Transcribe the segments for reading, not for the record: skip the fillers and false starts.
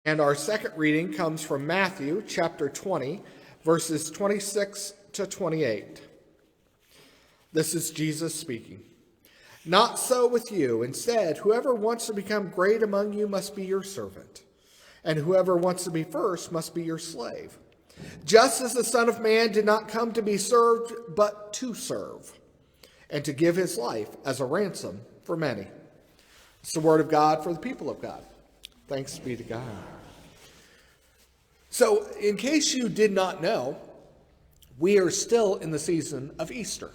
And our second reading comes from Matthew chapter 20, verses 26 to 28. This is Jesus speaking. Not so with you. Instead, whoever wants to become great among you must be your servant, and whoever wants to be first must be your slave. Just as the Son of Man did not come to be served, but to serve, and to give his life as a ransom for many. It's the word of God for the people of God. Thanks be to God. So, in case you did not know, we are still in the season of Easter.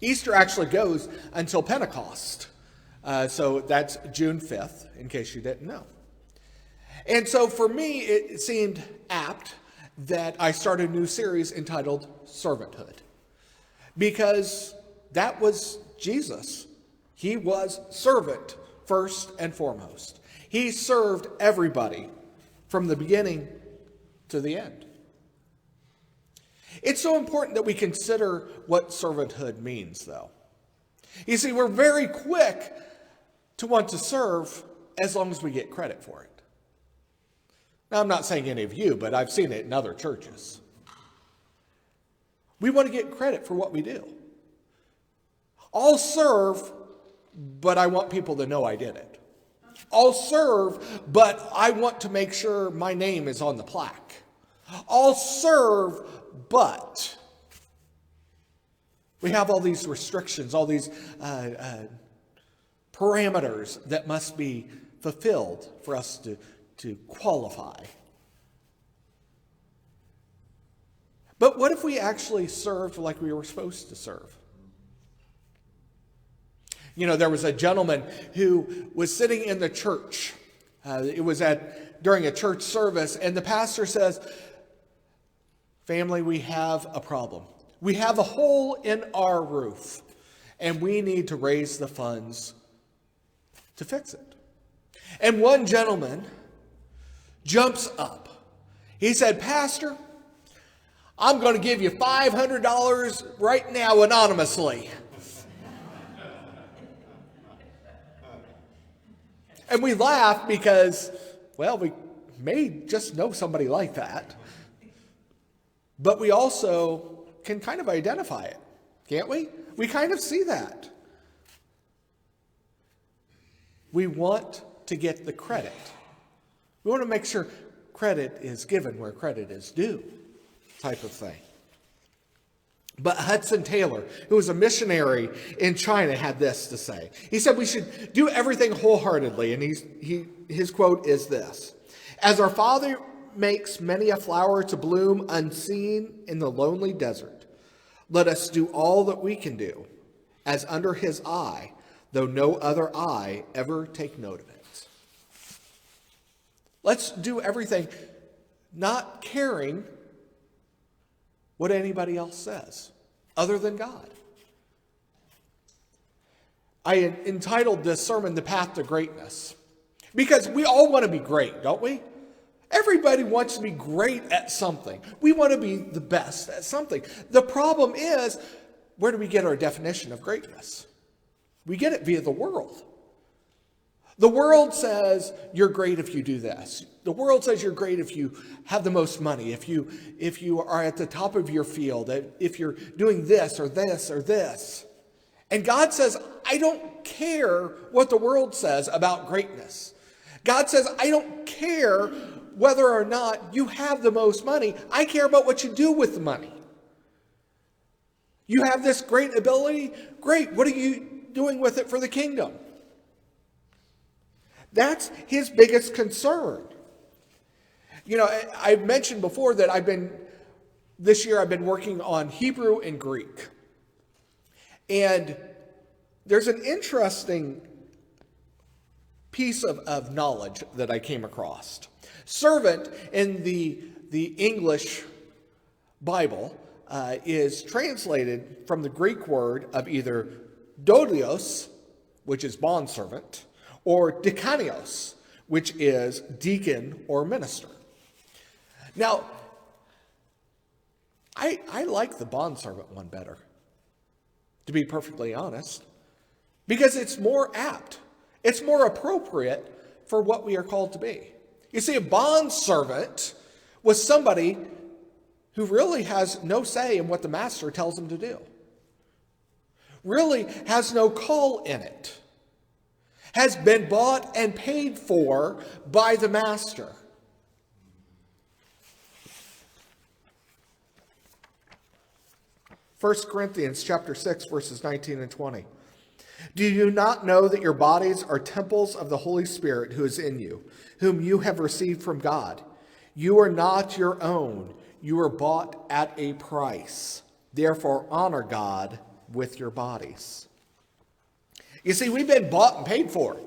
Easter actually goes until Pentecost. So that's June 5th, in case you didn't know. And so for me, it seemed apt that I start a new series entitled Servanthood. Because that was Jesus. He was servant first and foremost. He served everybody from the beginning to the end. It's so important that we consider what servanthood means, though. You see, we're very quick to want to serve as long as we get credit for it. Now, I'm not saying any of you, but I've seen it in other churches. We want to get credit for what we do. I'll serve, but I want people to know I did it. I'll serve, but I want to make sure my name is on the plaque. I'll serve, but we have all these restrictions, all these parameters that must be fulfilled for us to qualify. But what if we actually served like we were supposed to serve? You know, there was a gentleman who was sitting in the church. It was during a church service, and the pastor says, "Family, we have a problem. We have a hole in our roof, and we need to raise the funds to fix it." And one gentleman jumps up. He said, "Pastor, I'm going to give you $500 right now anonymously." And we laugh because, well, we may just know somebody like that. But we also can kind of identify it, can't we? We kind of see that. We want to get the credit. We want to make sure credit is given where credit is due, type of thing. But Hudson Taylor, who was a missionary in China, had this to say. He said we should do everything wholeheartedly, and his quote is this: "As our Father makes many a flower to bloom unseen in the lonely desert, let us do all that we can do, as under his eye, though no other eye ever take note of it." Let's do everything not caring what anybody else says, other than God. I entitled this sermon, "The Path to Greatness," because we all want to be great, don't we? Everybody wants to be great at something. We want to be the best at something. The problem is, where do we get our definition of greatness? We get it via the world. The world says you're great if you do this. The world says you're great if you have the most money, if you are at the top of your field, if you're doing this or this or this. And God says, I don't care what the world says about greatness. God says, I don't care whether or not you have the most money. I care about what you do with the money. You have this great ability? Great. What are you doing with it for the kingdom? That's his biggest concern. You know, I mentioned before that this year I've been working on Hebrew and Greek. And there's an interesting piece of knowledge that I came across. Servant in the English Bible is translated from the Greek word of either doulos, which is bondservant, or dikanios, which is deacon or minister. Now, I like the bondservant one better, to be perfectly honest, because it's more apt. It's more appropriate for what we are called to be. You see, a bondservant was somebody who really has no say in what the master tells him to do. Really has no call in it. Has been bought and paid for by the master. 1 Corinthians chapter 6, verses 19 and 20. Do you not know that your bodies are temples of the Holy Spirit who is in you, whom you have received from God? You are not your own. You are bought at a price. Therefore, honor God with your bodies. You see, we've been bought and paid for.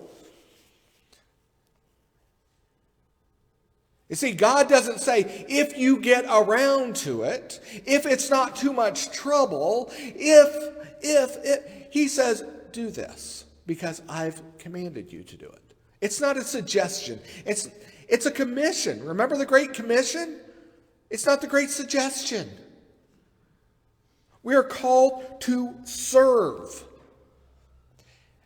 You see, God doesn't say, if you get around to it, if it's not too much trouble, He says, do this, because I've commanded you to do it. It's not a suggestion. It's a commission. Remember the Great Commission? It's not the great suggestion. We are called to serve.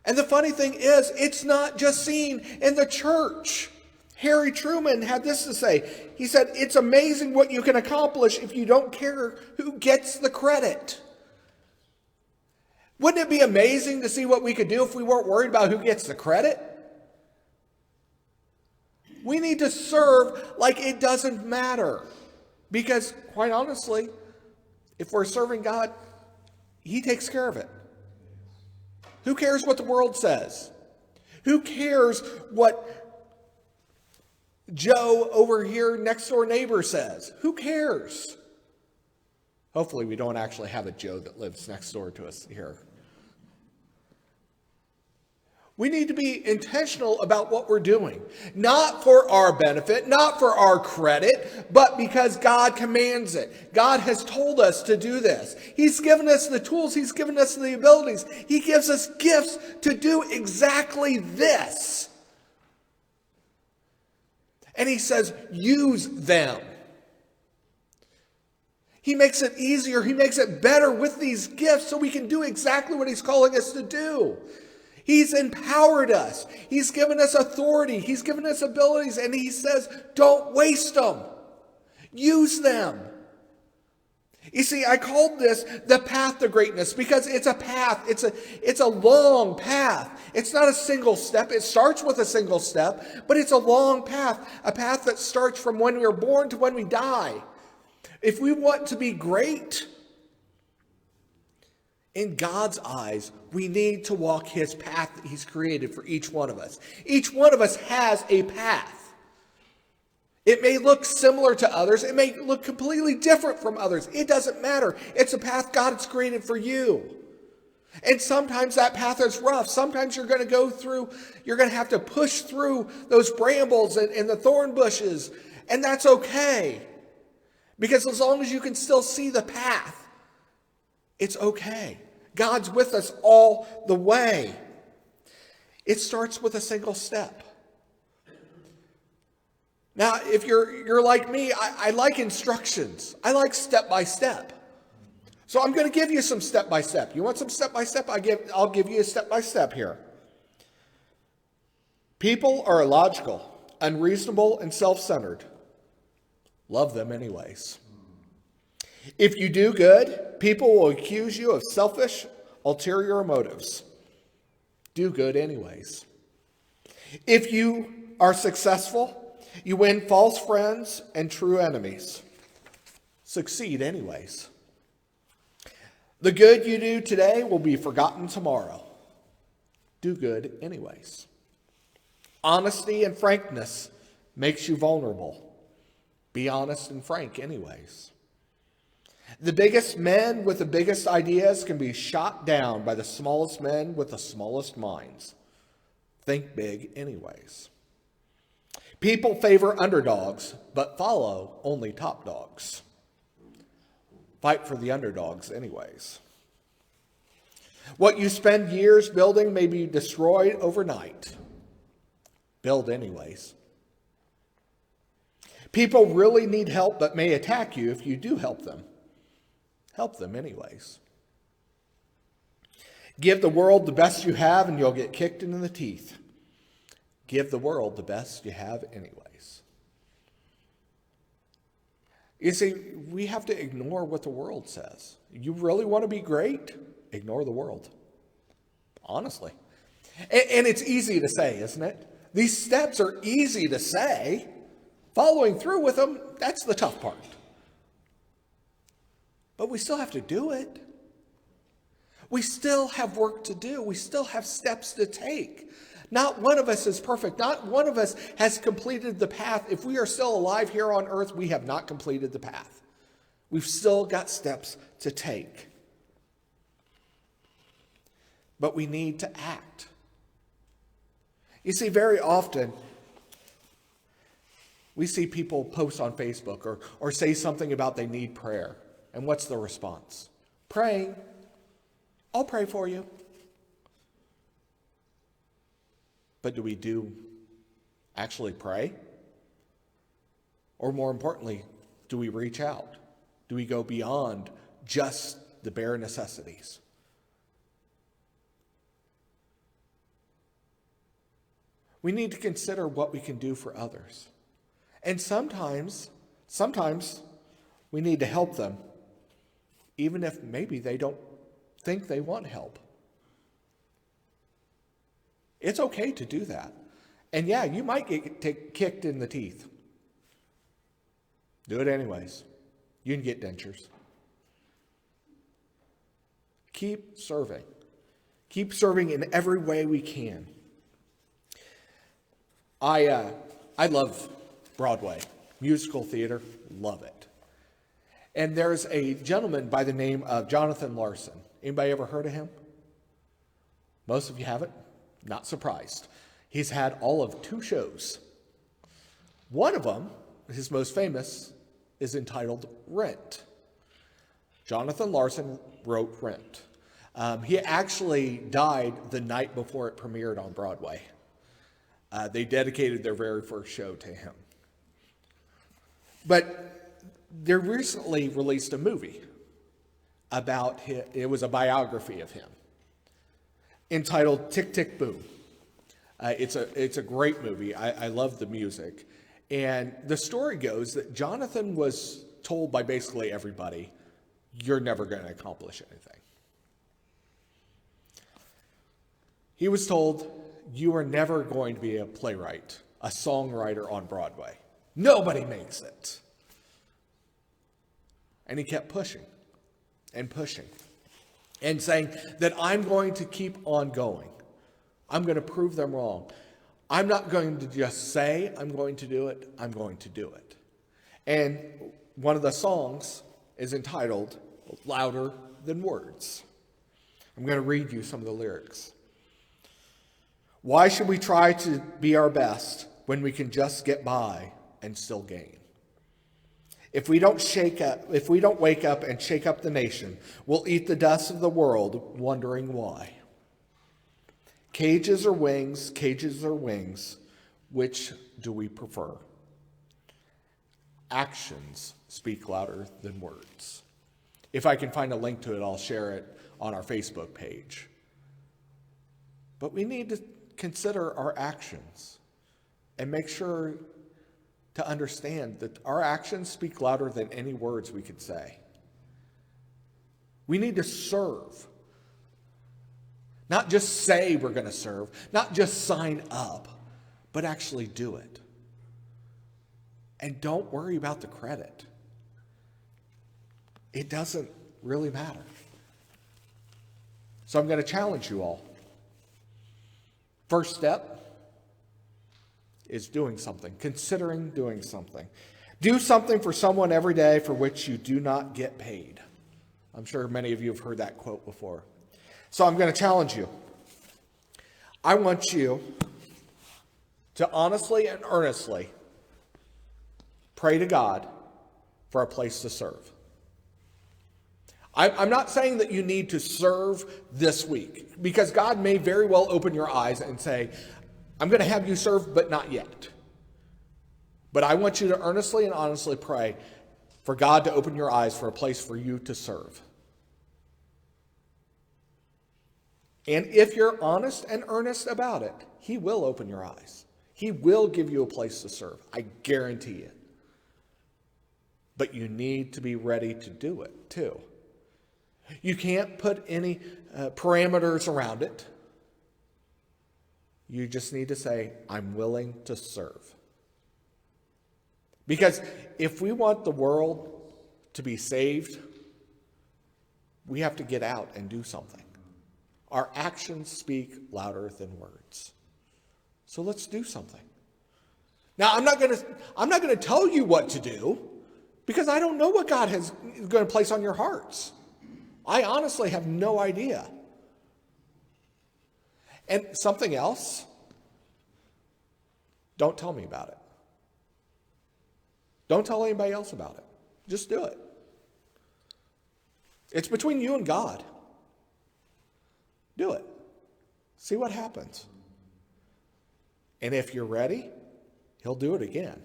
And the funny thing is, it's not just seen in the church. Harry Truman had this to say. He said, it's amazing what you can accomplish if you don't care who gets the credit. Wouldn't it be amazing to see what we could do if we weren't worried about who gets the credit? We need to serve like it doesn't matter. Because, quite honestly, if we're serving God, He takes care of it. Who cares what the world says? Who cares what Joe over here, next door neighbor, says? Who cares? Hopefully we don't actually have a Joe that lives next door to us here. We need to be intentional about what we're doing. Not for our benefit, not for our credit, but because God commands it. God has told us to do this. He's given us the tools. He's given us the abilities. He gives us gifts to do exactly this. And He says, use them. He makes it easier. He makes it better with these gifts so we can do exactly what He's calling us to do. He's empowered us. He's given us authority. He's given us abilities. And He says, don't waste them. Use them. You see, I called this the path to greatness because it's a path. It's a long path. It's not a single step. It starts with a single step, but it's a long path. A path that starts from when we are born to when we die. If we want to be great, in God's eyes, we need to walk His path that He's created for each one of us. Each one of us has a path. It may look similar to others. It may look completely different from others. It doesn't matter. It's a path God has created for you. And sometimes that path is rough. Sometimes you're going to have to push through those brambles and the thorn bushes. And that's okay. Because as long as you can still see the path, it's okay. God's with us all the way. It starts with a single step. Now, if you're like me, I like instructions. I like step by step. So I'm going to give you some step by step. You want some step by step? I'll give you a step by step here. People are illogical, unreasonable, and self-centered. Love them anyways. If you do good, people will accuse you of selfish, ulterior motives. Do good anyways. If you are successful, you win false friends and true enemies. Succeed anyways. The good you do today will be forgotten tomorrow. Do good anyways. Honesty and frankness makes you vulnerable. Be honest and frank anyways. The biggest men with the biggest ideas can be shot down by the smallest men with the smallest minds. Think big anyways. People favor underdogs, but follow only top dogs. Fight for the underdogs anyways. What you spend years building may be destroyed overnight. Build anyways. People really need help but may attack you if you do help them. Help them anyways. Give the world the best you have and you'll get kicked in the teeth. Give the world the best you have anyways. You see, we have to ignore what the world says. You really want to be great? Ignore the world. Honestly. And it's easy to say, isn't it? These steps are easy to say. Following through with them, that's the tough part. But we still have to do it. We still have work to do. We still have steps to take. Not one of us is perfect. Not one of us has completed the path. If we are still alive here on earth, we have not completed the path. We've still got steps to take. But we need to act. You see, very often, we see people post on Facebook or say something about they need prayer. And what's the response? Praying. I'll pray for you. But do we actually pray? Or more importantly, do we reach out? Do we go beyond just the bare necessities? We need to consider what we can do for others. And sometimes we need to help them, even if maybe they don't think they want help. It's okay to do that. And yeah, you might get kicked in the teeth. Do it anyways. You can get dentures. Keep serving. Keep serving in every way we can. I love Broadway, musical theater, love it. And there's a gentleman by the name of Jonathan Larson. Anybody ever heard of him? Most of you haven't? Not surprised. He's had all of 2 shows. One of them, his most famous, is entitled Rent. Jonathan Larson wrote Rent. He actually died the night before it premiered on Broadway. They dedicated their very first show to him. But they recently released a movie about him. It was a biography of him entitled Tick, Tick, Boom. It's a great movie. I love the music. And the story goes that Jonathan was told by basically everybody, you're never going to accomplish anything. He was told, you are never going to be a playwright, a songwriter on Broadway. Nobody makes it. And he kept pushing and pushing and saying that I'm going to keep on going. I'm going to prove them wrong. I'm not going to just say I'm going to do it. I'm going to do it. And one of the songs is entitled Louder Than Words. I'm going to read you some of the lyrics. Why should we try to be our best when we can just get by and still gain? If we don't wake up and shake up the nation, we'll eat the dust of the world, wondering why. Cages or wings, which do we prefer? Actions speak louder than words. If I can find a link to it, I'll share it on our Facebook page. But we need to consider our actions and make sure to understand that our actions speak louder than any words we could say. We need to serve. Not just say we're going to serve, not just sign up, but actually do it. And don't worry about the credit. It doesn't really matter. So I'm going to challenge you all. First step is doing something, considering doing something. Do something for someone every day for which you do not get paid. I'm sure many of you have heard that quote before. So I'm going to challenge you. I want you to honestly and earnestly pray to God for a place to serve. I'm not saying that you need to serve this week, because God may very well open your eyes and say, I'm going to have you serve, but not yet. But I want you to earnestly and honestly pray for God to open your eyes for a place for you to serve. And if you're honest and earnest about it, He will open your eyes. He will give you a place to serve. I guarantee it. But you need to be ready to do it too. You can't put any parameters around it. You just need to say, I'm willing to serve. Because if we want the world to be saved, we have to get out and do something. Our actions speak louder than words. So let's do something. Now, I'm not going to tell you what to do, because I don't know what God is going to place on your hearts. I honestly have no idea. And something else, don't tell me about it. Don't tell anybody else about it. Just do it. It's between you and God. Do it. See what happens. And if you're ready, He'll do it again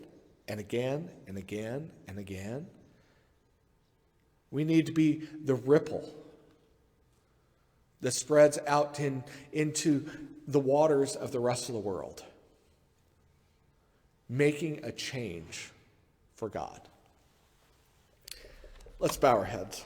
and again and again and again. We need to be the ripple that spreads out into the waters of the rest of the world, making a change for God. Let's bow our heads.